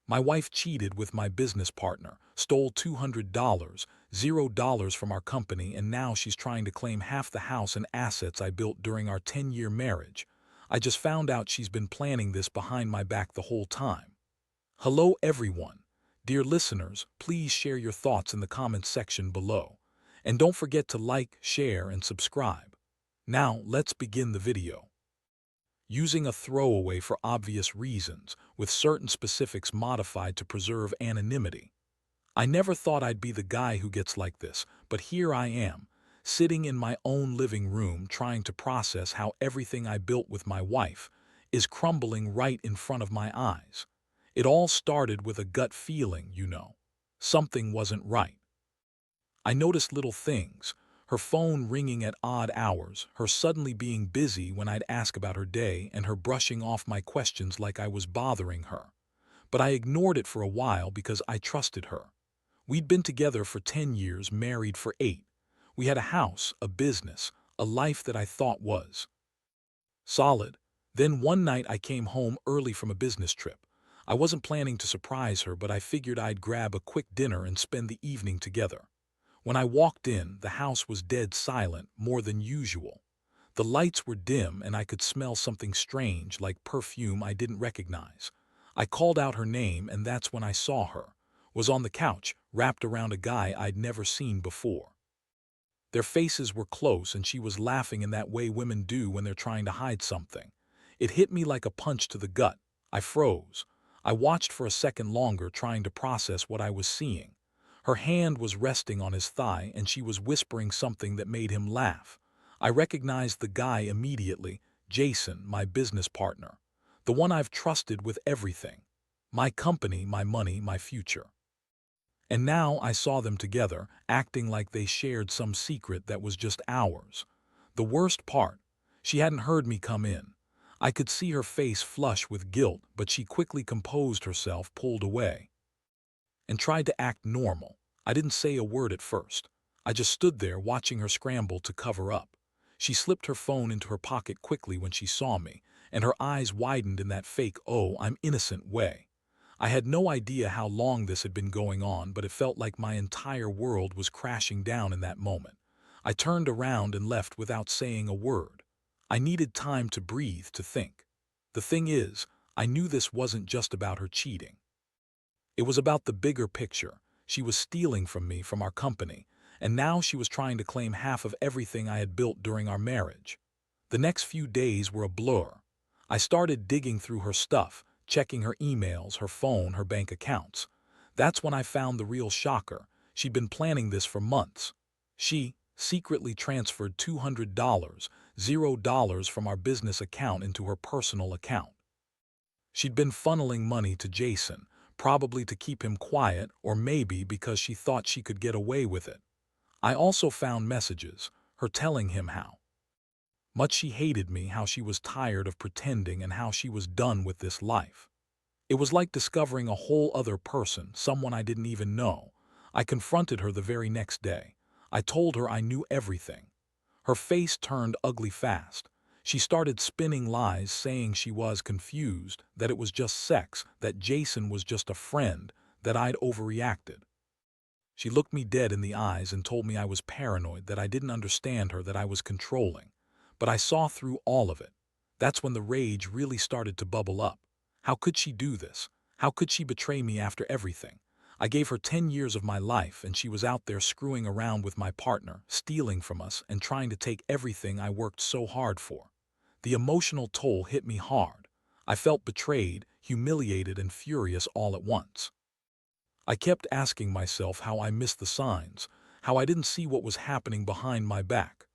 My wife cheated with my business partner, stole $200, $0 from our company, and now she's trying to claim half the house and assets I built during our 10-year marriage. I just found out she's been planning this behind my back the whole time. Hello everyone. Dear listeners, please share your thoughts in the comments section below. And don't forget to like, share, and subscribe. Now, let's begin the video. Using a throwaway for obvious reasons, with certain specifics modified to preserve anonymity. I never thought I'd be the guy who gets like this, but here I am, sitting in my own living room trying to process how everything I built with my wife is crumbling right in front of my eyes. It all started with a gut feeling, you know. Something wasn't right. I noticed little things. Her phone ringing at odd hours, her suddenly being busy when I'd ask about her day, and her brushing off my questions like I was bothering her. But I ignored it for a while because I trusted her. We'd been together for 10 years, married for 8. We had a house, a business, a life that I thought was solid. Then one night I came home early from a business trip. I wasn't planning to surprise her, but I figured I'd grab a quick dinner and spend the evening together. When I walked in, the house was dead silent, more than usual. The lights were dim and I could smell something strange, like perfume I didn't recognize. I called out her name, and that's when I saw her. Was on the couch, wrapped around a guy I'd never seen before. Their faces were close and she was laughing in that way women do when they're trying to hide something. It hit me like a punch to the gut. I froze. I watched for a second longer, trying to process what I was seeing. Her hand was resting on his thigh and she was whispering something that made him laugh. I recognized the guy immediately, Jason, my business partner. The one I've trusted with everything. My company, my money, my future. And now I saw them together, acting like they shared some secret that was just ours. The worst part, she hadn't heard me come in. I could see her face flush with guilt, but she quickly composed herself, pulled away, and tried to act normal. I didn't say a word at first. I just stood there watching her scramble to cover up. She slipped her phone into her pocket quickly when she saw me, and her eyes widened in that fake, "oh, I'm innocent" way. I had no idea how long this had been going on, but it felt like my entire world was crashing down in that moment. I turned around and left without saying a word. I needed time to breathe, to think. The thing is, I knew this wasn't just about her cheating. It was about the bigger picture. She was stealing from me, from our company, and now she was trying to claim half of everything I had built during our marriage. The next few days were a blur. I started digging through her stuff, checking her emails, her phone, her bank accounts. That's when I found the real shocker. She'd been planning this for months. She secretly transferred $200, $0 from our business account into her personal account. She'd been funneling money to Jason, probably to keep him quiet, or maybe because she thought she could get away with it. I also found messages, her telling him how much she hated me, how she was tired of pretending, and how she was done with this life. It was like discovering a whole other person, someone I didn't even know. I confronted her the very next day. I told her I knew everything. Her face turned ugly fast. She started spinning lies, saying she was confused, that it was just sex, that Jason was just a friend, that I'd overreacted. She looked me dead in the eyes and told me I was paranoid, that I didn't understand her, that I was controlling. But I saw through all of it. That's when the rage really started to bubble up. How could she do this? How could she betray me after everything? I gave her 10 years of my life, and she was out there screwing around with my partner, stealing from us, and trying to take everything I worked so hard for. The emotional toll hit me hard. I felt betrayed, humiliated, and furious all at once. I kept asking myself how I missed the signs, how I didn't see what was happening behind my back.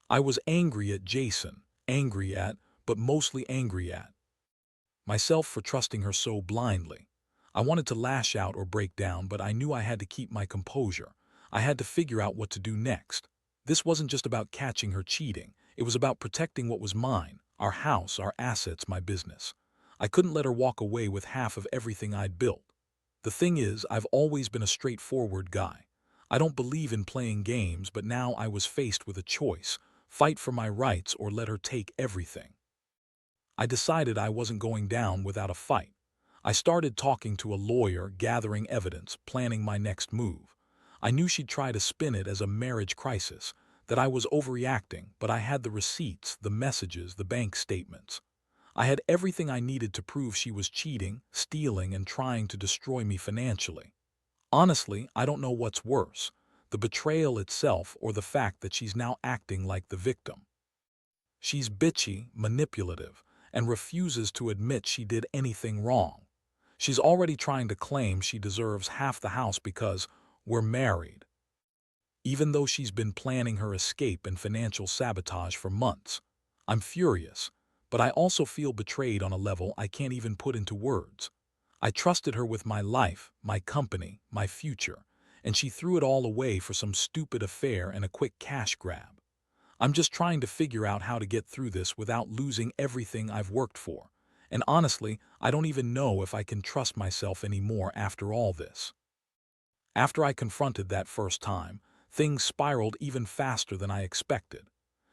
I was angry at Jason, but mostly angry at myself for trusting her so blindly. I wanted to lash out or break down, but I knew I had to keep my composure. I had to figure out what to do next. This wasn't just about catching her cheating. It was about protecting what was mine, our house, our assets, my business. I couldn't let her walk away with half of everything I'd built. The thing is, I've always been a straightforward guy. I don't believe in playing games, but now I was faced with a choice: fight for my rights or let her take everything. I decided I wasn't going down without a fight. I started talking to a lawyer, gathering evidence, planning my next move. I knew she'd try to spin it as a marriage crisis, that I was overreacting, but I had the receipts, the messages, the bank statements. I had everything I needed to prove she was cheating, stealing, and trying to destroy me financially. Honestly, I don't know what's worse, the betrayal itself or the fact that she's now acting like the victim. She's bitchy, manipulative, and refuses to admit she did anything wrong. She's already trying to claim she deserves half the house because we're married, even though she's been planning her escape and financial sabotage for months. I'm furious, but I also feel betrayed on a level I can't even put into words. I trusted her with my life, my company, my future, and she threw it all away for some stupid affair and a quick cash grab. I'm just trying to figure out how to get through this without losing everything I've worked for. And honestly, I don't even know if I can trust myself anymore after all this. After I confronted that first time, things spiraled even faster than I expected.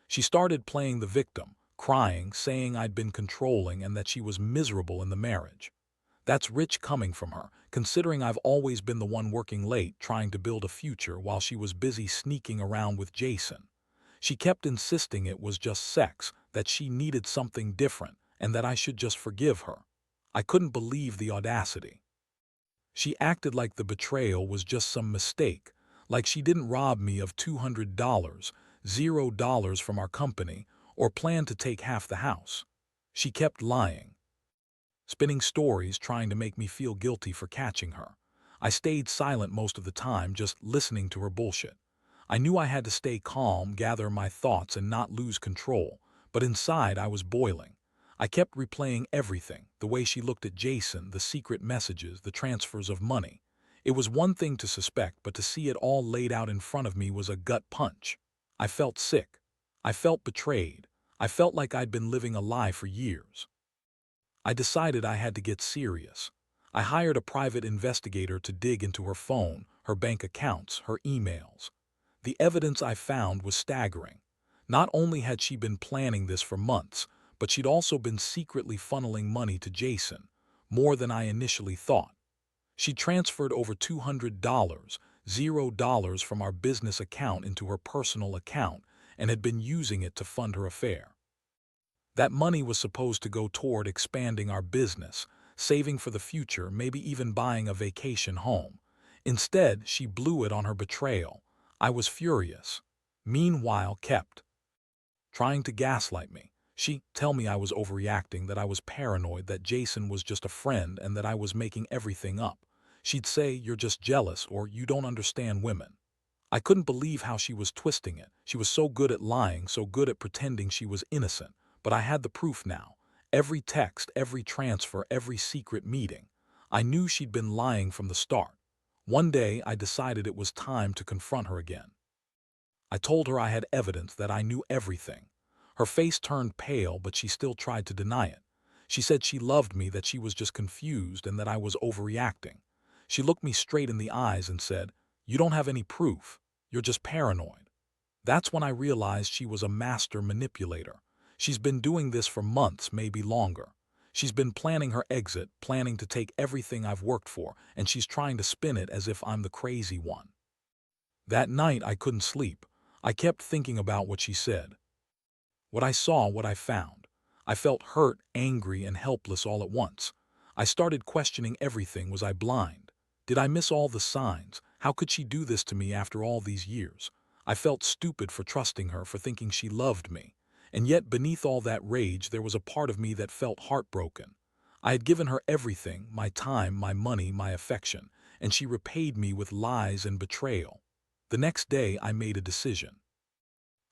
She started playing the victim, crying, saying I'd been controlling and that she was miserable in the marriage. That's rich coming from her, considering I've always been the one working late trying to build a future while she was busy sneaking around with Jason. She kept insisting it was just sex, that she needed something different, and that I should just forgive her. I couldn't believe the audacity. She acted like the betrayal was just some mistake, like she didn't rob me of $200, $0 from our company, or plan to take half the house. She kept lying, spinning stories trying to make me feel guilty for catching her. I stayed silent most of the time, just listening to her bullshit. I knew I had to stay calm, gather my thoughts, and not lose control, but inside I was boiling. I kept replaying everything, the way she looked at Jason, the secret messages, the transfers of money. It was one thing to suspect, but to see it all laid out in front of me was a gut punch. I felt sick. I felt betrayed. I felt like I'd been living a lie for years. I decided I had to get serious. I hired a private investigator to dig into her phone, her bank accounts, her emails. The evidence I found was staggering. Not only had she been planning this for months, but she'd also been secretly funneling money to Jason, more than I initially thought. She transferred over $200, $0 from our business account into her personal account and had been using it to fund her affair. That money was supposed to go toward expanding our business, saving for the future, maybe even buying a vacation home. Instead, she blew it on her betrayal. I was furious. Meanwhile, kept trying to gaslight me. She tell me I was overreacting, that I was paranoid, that Jason was just a friend, and that I was making everything up. She'd say, "You're just jealous," or "You don't understand women." I couldn't believe how she was twisting it. She was so good at lying, so good at pretending she was innocent. But I had the proof now. Every text, every transfer, every secret meeting. I knew she'd been lying from the start. One day, I decided it was time to confront her again. I told her I had evidence, that I knew everything. Her face turned pale, but she still tried to deny it. She said she loved me, that she was just confused, and that I was overreacting. She looked me straight in the eyes and said, "You don't have any proof. You're just paranoid." That's when I realized she was a master manipulator. She's been doing this for months, maybe longer. She's been planning her exit, planning to take everything I've worked for, and she's trying to spin it as if I'm the crazy one. That night I couldn't sleep. I kept thinking about what she said, what I saw, what I found. I felt hurt, angry, and helpless all at once. I started questioning everything. Was I blind? Did I miss all the signs? How could she do this to me after all these years? I felt stupid for trusting her, for thinking she loved me. And yet beneath all that rage there was a part of me that felt heartbroken. I had given her everything, my time, my money, my affection, and she repaid me with lies and betrayal. The next day I made a decision.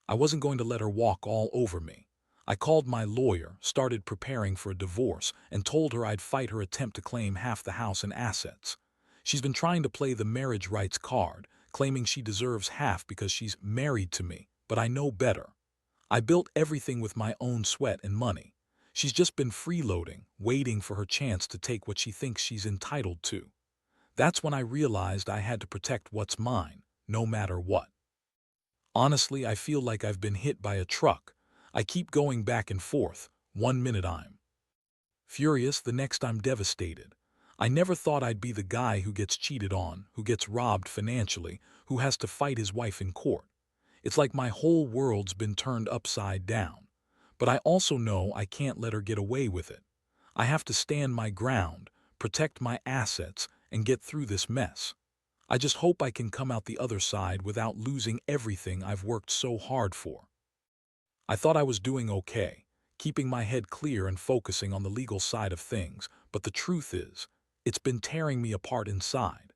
I wasn't going to let her walk all over me. I called my lawyer, started preparing for a divorce, and told her I'd fight her attempt to claim half the house and assets. She's been trying to play the marriage rights card, claiming she deserves half because she's married to me, but I know better. I built everything with my own sweat and money. She's just been freeloading, waiting for her chance to take what she thinks she's entitled to. That's when I realized I had to protect what's mine, no matter what. Honestly, I feel like I've been hit by a truck. I keep going back and forth. One minute I'm furious, the next I'm devastated. I never thought I'd be the guy who gets cheated on, who gets robbed financially, who has to fight his wife in court. It's like my whole world's been turned upside down. But I also know I can't let her get away with it. I have to stand my ground, protect my assets, and get through this mess. I just hope I can come out the other side without losing everything I've worked so hard for. I thought I was doing okay, keeping my head clear and focusing on the legal side of things, but the truth is, it's been tearing me apart inside.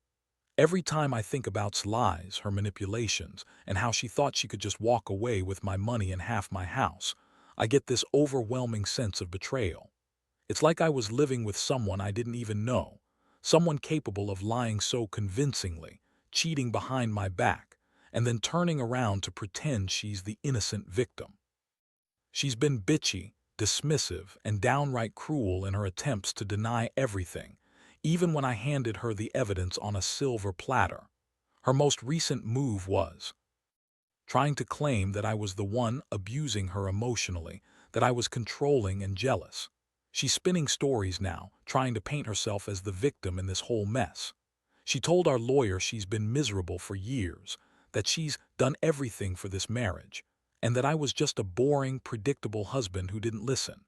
Every time I think about S's lies, her manipulations, and how she thought she could just walk away with my money and half my house, I get this overwhelming sense of betrayal. It's like I was living with someone I didn't even know, someone capable of lying so convincingly, cheating behind my back, and then turning around to pretend she's the innocent victim. She's been bitchy, dismissive, and downright cruel in her attempts to deny everything, even when I handed her the evidence on a silver platter. Her most recent move was trying to claim that I was the one abusing her emotionally, that I was controlling and jealous. She's spinning stories now, trying to paint herself as the victim in this whole mess. She told our lawyer she's been miserable for years, that she's done everything for this marriage, and that I was just a boring, predictable husband who didn't listen.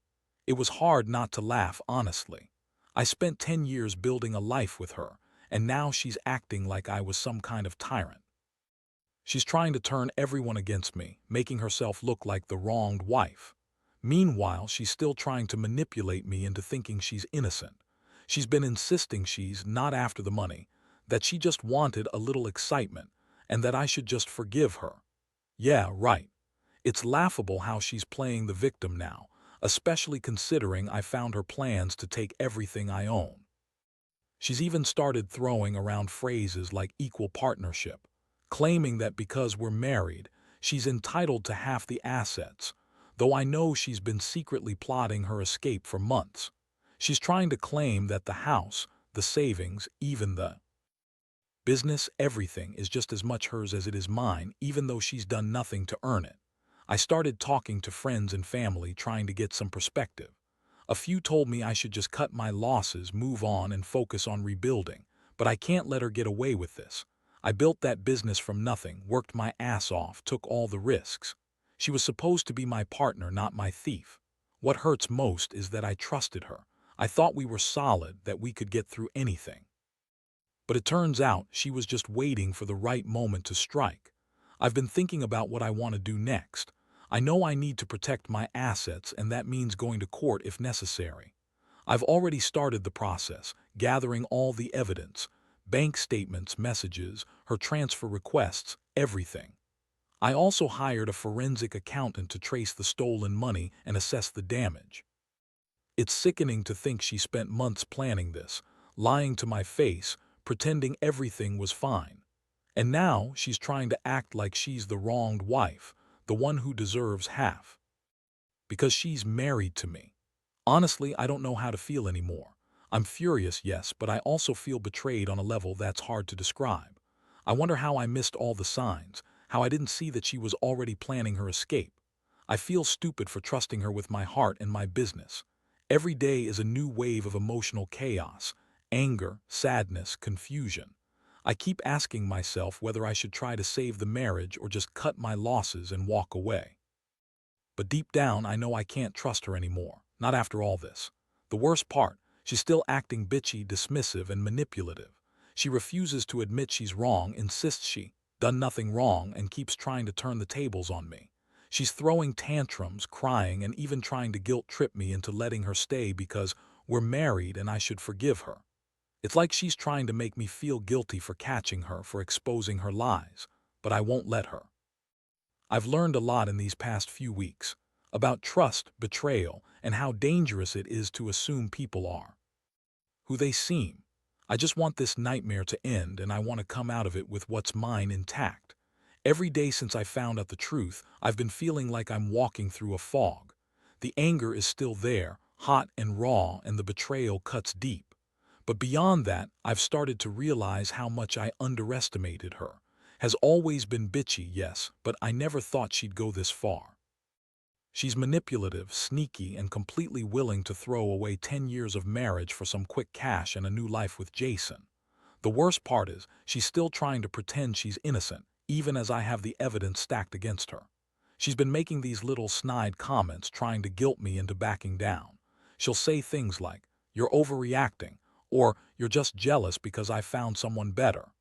It was hard not to laugh, honestly. I spent 10 years building a life with her, and now she's acting like I was some kind of tyrant. She's trying to turn everyone against me, making herself look like the wronged wife. Meanwhile, she's still trying to manipulate me into thinking she's innocent. She's been insisting she's not after the money, that she just wanted a little excitement, and that I should just forgive her. Yeah, right. It's laughable how she's playing the victim now, especially considering I found her plans to take everything I own. She's even started throwing around phrases like equal partnership, claiming that because we're married, she's entitled to half the assets, though I know she's been secretly plotting her escape for months. She's trying to claim that the house, the savings, even the business, everything is just as much hers as it is mine, even though she's done nothing to earn it. I started talking to friends and family trying to get some perspective. A few told me I should just cut my losses, move on, and focus on rebuilding, but I can't let her get away with this. I built that business from nothing, worked my ass off, took all the risks. She was supposed to be my partner, not my thief. What hurts most is that I trusted her. I thought we were solid, that we could get through anything. But it turns out she was just waiting for the right moment to strike. I've been thinking about what I want to do next. I know I need to protect my assets, and that means going to court if necessary. I've already started the process, gathering all the evidence, bank statements, messages, her transfer requests, everything. I also hired a forensic accountant to trace the stolen money and assess the damage. It's sickening to think she spent months planning this, lying to my face, pretending everything was fine. And now she's trying to act like she's the wronged wife, the one who deserves half. Because she's married to me. Honestly, I don't know how to feel anymore. I'm furious, yes, but I also feel betrayed on a level that's hard to describe. I wonder how I missed all the signs, how I didn't see that she was already planning her escape. I feel stupid for trusting her with my heart and my business. Every day is a new wave of emotional chaos, anger, sadness, confusion. I keep asking myself whether I should try to save the marriage or just cut my losses and walk away. But deep down, I know I can't trust her anymore, not after all this. The worst part, she's still acting bitchy, dismissive, and manipulative. She refuses to admit she's wrong, insists she done nothing wrong, and keeps trying to turn the tables on me. She's throwing tantrums, crying, and even trying to guilt-trip me into letting her stay because we're married and I should forgive her. It's like she's trying to make me feel guilty for catching her, for exposing her lies, but I won't let her. I've learned a lot in these past few weeks about trust, betrayal, and how dangerous it is to assume people are who they seem. I just want this nightmare to end, and I want to come out of it with what's mine intact. Every day since I found out the truth, I've been feeling like I'm walking through a fog. The anger is still there, hot and raw, and the betrayal cuts deep. But beyond that, I've started to realize how much I underestimated her. Has always been bitchy, yes, but I never thought she'd go this far. She's manipulative, sneaky, and completely willing to throw away 10 years of marriage for some quick cash and a new life with Jason. The worst part is, she's still trying to pretend she's innocent, even as I have the evidence stacked against her. She's been making these little snide comments trying to guilt me into backing down. She'll say things like, "You're overreacting," or "You're just jealous because I found someone better."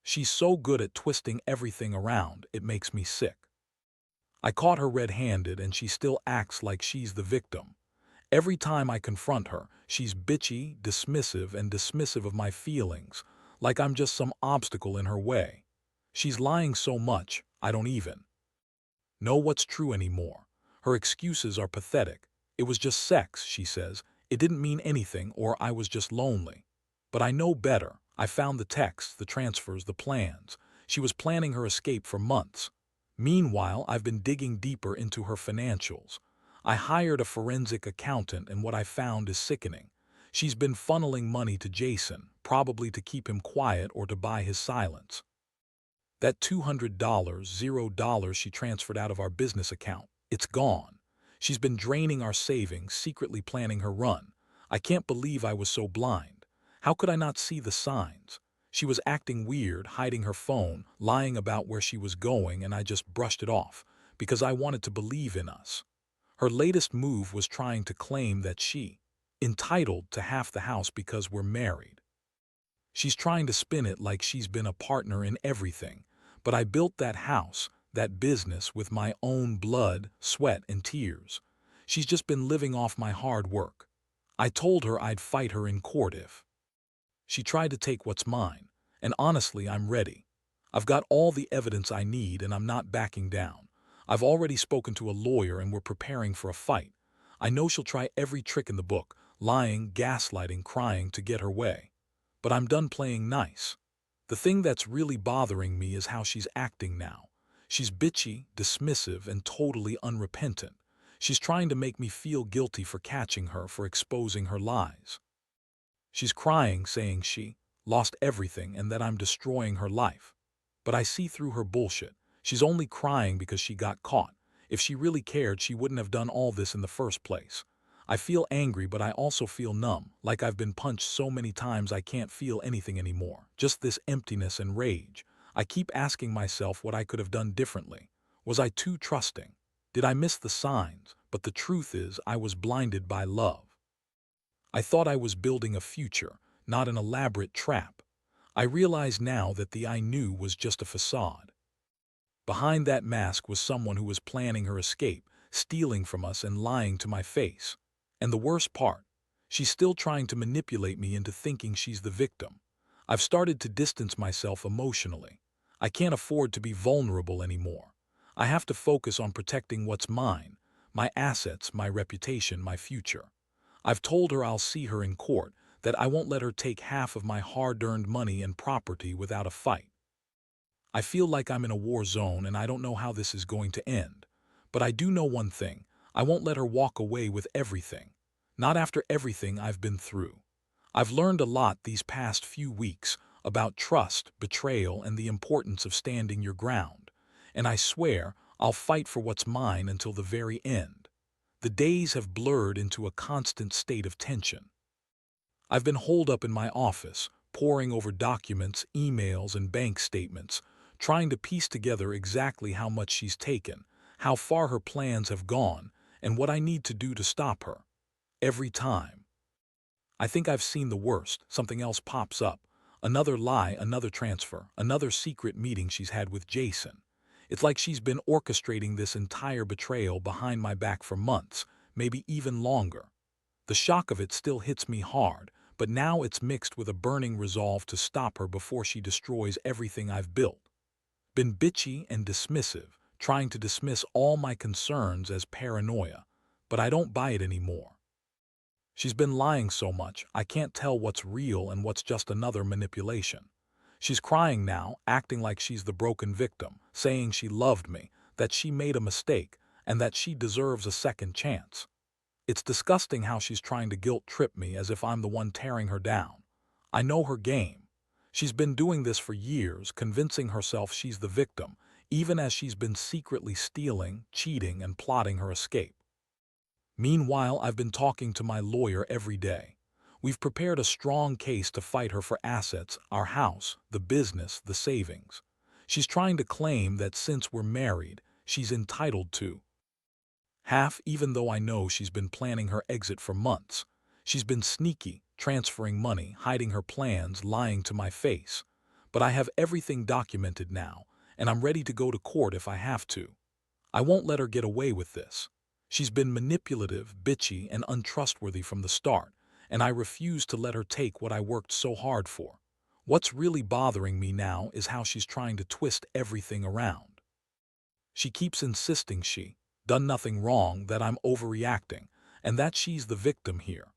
She's so good at twisting everything around, it makes me sick. I caught her red-handed and she still acts like she's the victim. Every time I confront her, she's bitchy, dismissive of my feelings, like I'm just some obstacle in her way. She's lying so much, I don't even know what's true anymore. Her excuses are pathetic. "It was just sex," she says. "It didn't mean anything, or I was just lonely." But I know better. I found the texts, the transfers, the plans. She was planning her escape for months. Meanwhile, I've been digging deeper into her financials. I hired a forensic accountant and what I found is sickening. She's been funneling money to Jason, probably to keep him quiet or to buy his silence. That $200, $0 she transferred out of our business account, it's gone. She's been draining our savings, secretly planning her run. I can't believe I was so blind. How could I not see the signs? She was acting weird, hiding her phone, lying about where she was going, and I just brushed it off, because I wanted to believe in us. Her latest move was trying to claim that she's entitled to half the house because we're married. She's trying to spin it like she's been a partner in everything. But I built that house, that business, with my own blood, sweat, and tears. She's just been living off my hard work. I told her I'd fight her in court if she tried to take what's mine. And honestly, I'm ready. I've got all the evidence I need and I'm not backing down. I've already spoken to a lawyer and we're preparing for a fight. I know she'll try every trick in the book, lying, gaslighting, crying to get her way. But I'm done playing nice. The thing that's really bothering me is how she's acting now. She's bitchy, dismissive, and totally unrepentant. She's trying to make me feel guilty for catching her, for exposing her lies. She's crying, saying she lost everything and that I'm destroying her life. But I see through her bullshit. She's only crying because she got caught. If she really cared, she wouldn't have done all this in the first place. I feel angry, but I also feel numb, like I've been punched so many times I can't feel anything anymore. Just this emptiness and rage. I keep asking myself what I could have done differently. Was I too trusting? Did I miss the signs? But the truth is, I was blinded by love. I thought I was building a future, not an elaborate trap. I realize now that the I knew was just a facade. Behind that mask was someone who was planning her escape, stealing from us and lying to my face. And the worst part, she's still trying to manipulate me into thinking she's the victim. I've started to distance myself emotionally. I can't afford to be vulnerable anymore. I have to focus on protecting what's mine, my assets, my reputation, my future. I've told her I'll see her in court, that I won't let her take half of my hard-earned money and property without a fight. I feel like I'm in a war zone and I don't know how this is going to end. But I do know one thing. I won't let her walk away with everything. Not after everything I've been through. I've learned a lot these past few weeks about trust, betrayal, and the importance of standing your ground. And I swear I'll fight for what's mine until the very end. The days have blurred into a constant state of tension. I've been holed up in my office, poring over documents, emails, and bank statements, trying to piece together exactly how much she's taken, how far her plans have gone, and what I need to do to stop her. Every time I think I've seen the worst, something else pops up. Another lie, another transfer, another secret meeting she's had with Jason. It's like she's been orchestrating this entire betrayal behind my back for months, maybe even longer. The shock of it still hits me hard, but now it's mixed with a burning resolve to stop her before she destroys everything I've built. Been bitchy and dismissive, trying to dismiss all my concerns as paranoia, but I don't buy it anymore. She's been lying so much, I can't tell what's real and what's just another manipulation. She's crying now, acting like she's the broken victim, saying she loved me, that she made a mistake, and that she deserves a second chance. It's disgusting how she's trying to guilt-trip me as if I'm the one tearing her down. I know her game. She's been doing this for years, convincing herself she's the victim, even as she's been secretly stealing, cheating, and plotting her escape. Meanwhile, I've been talking to my lawyer every day. We've prepared a strong case to fight her for assets, our house, the business, the savings. She's trying to claim that since we're married, she's entitled to half, even though I know she's been planning her exit for months. She's been sneaky, transferring money, hiding her plans, lying to my face. But I have everything documented now, and I'm ready to go to court if I have to. I won't let her get away with this. She's been manipulative, bitchy, and untrustworthy from the start, and I refuse to let her take what I worked so hard for. What's really bothering me now is how she's trying to twist everything around. She keeps insisting she done nothing wrong, that I'm overreacting, and that she's the victim here.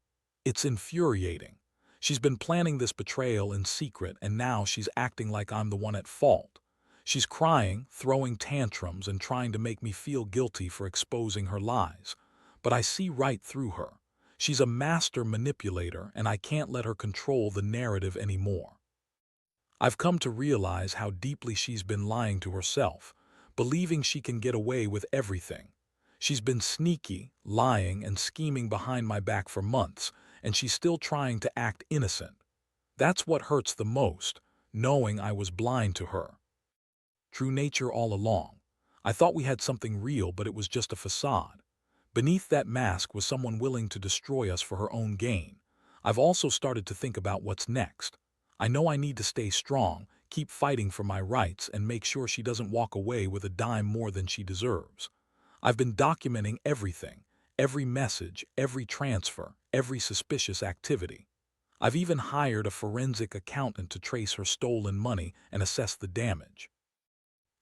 It's infuriating. She's been planning this betrayal in secret, and now she's acting like I'm the one at fault. She's crying, throwing tantrums, and trying to make me feel guilty for exposing her lies. But I see right through her. She's a master manipulator, and I can't let her control the narrative anymore. I've come to realize how deeply she's been lying to herself, believing she can get away with everything. She's been sneaky, lying, and scheming behind my back for months, and she's still trying to act innocent. That's what hurts the most, knowing I was blind to her true nature all along. I thought we had something real, but it was just a facade. Beneath that mask was someone willing to destroy us for her own gain. I've also started to think about what's next. I know I need to stay strong, keep fighting for my rights, and make sure she doesn't walk away with a dime more than she deserves. I've been documenting everything, every message, every transfer, every suspicious activity. I've even hired a forensic accountant to trace her stolen money and assess the damage.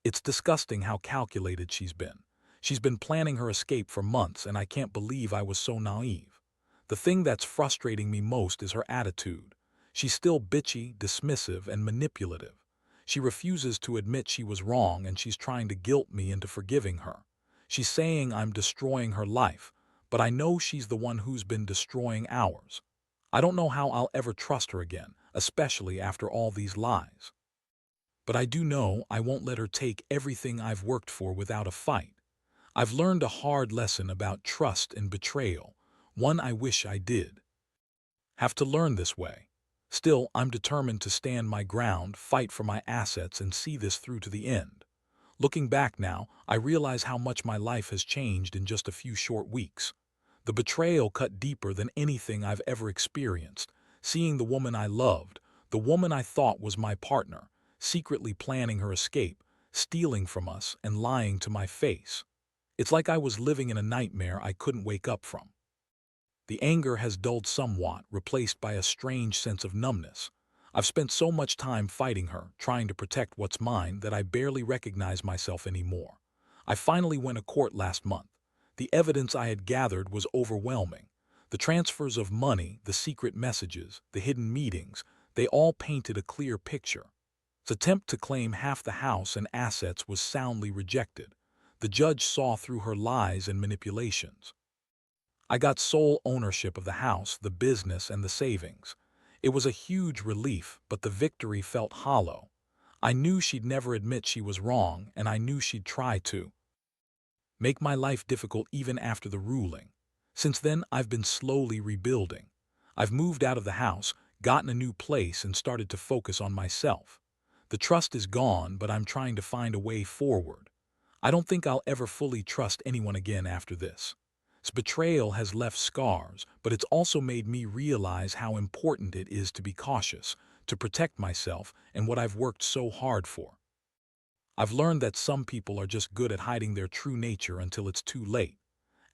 It's disgusting how calculated she's been. She's been planning her escape for months, and I can't believe I was so naive. The thing that's frustrating me most is her attitude. She's still bitchy, dismissive, and manipulative. She refuses to admit she was wrong, and she's trying to guilt me into forgiving her. She's saying I'm destroying her life, but I know she's the one who's been destroying ours. I don't know how I'll ever trust her again, especially after all these lies. But I do know I won't let her take everything I've worked for without a fight. I've learned a hard lesson about trust and betrayal, one I wish I did have to learn this way. Still, I'm determined to stand my ground, fight for my assets, and see this through to the end. Looking back now, I realize how much my life has changed in just a few short weeks. The betrayal cut deeper than anything I've ever experienced, seeing the woman I loved, the woman I thought was my partner, secretly planning her escape, stealing from us, and lying to my face. It's like I was living in a nightmare I couldn't wake up from. The anger has dulled somewhat, replaced by a strange sense of numbness. I've spent so much time fighting her, trying to protect what's mine, that I barely recognize myself anymore. I finally went to court last month. The evidence I had gathered was overwhelming. The transfers of money, the secret messages, the hidden meetings, they all painted a clear picture. The attempt to claim half the house and assets was soundly rejected. The judge saw through her lies and manipulations. I got sole ownership of the house, the business, and the savings. It was a huge relief, but the victory felt hollow. I knew she'd never admit she was wrong, and I knew she'd try to make my life difficult even after the ruling. Since then, I've been slowly rebuilding. I've moved out of the house, gotten a new place, and started to focus on myself. The trust is gone, but I'm trying to find a way forward. I don't think I'll ever fully trust anyone again after this. Betrayal has left scars, but it's also made me realize how important it is to be cautious, to protect myself and what I've worked so hard for. I've learned that some people are just good at hiding their true nature until it's too late.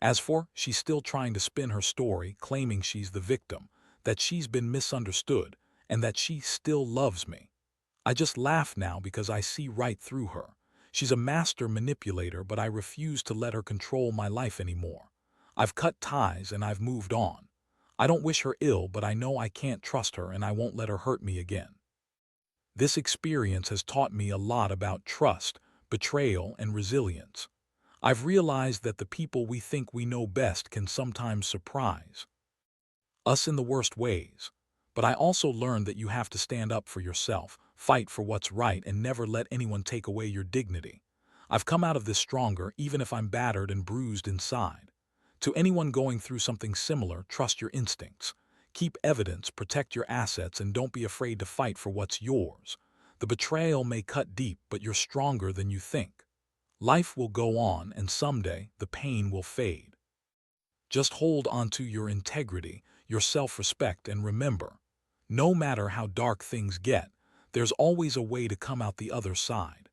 As for, she's still trying to spin her story, claiming she's the victim, that she's been misunderstood, and that she still loves me. I just laugh now because I see right through her. She's a master manipulator, but I refuse to let her control my life anymore. I've cut ties and I've moved on. I don't wish her ill, but I know I can't trust her, and I won't let her hurt me again. This experience has taught me a lot about trust, betrayal, and resilience. I've realized that the people we think we know best can sometimes surprise us in the worst ways. But I also learned that you have to stand up for yourself, fight for what's right, and never let anyone take away your dignity. I've come out of this stronger, even if I'm battered and bruised inside. To anyone going through something similar, trust your instincts. Keep evidence, protect your assets, and don't be afraid to fight for what's yours. The betrayal may cut deep, but you're stronger than you think. Life will go on, and someday the pain will fade. Just hold onto your integrity, your self-respect, and remember, no matter how dark things get, there's always a way to come out the other side.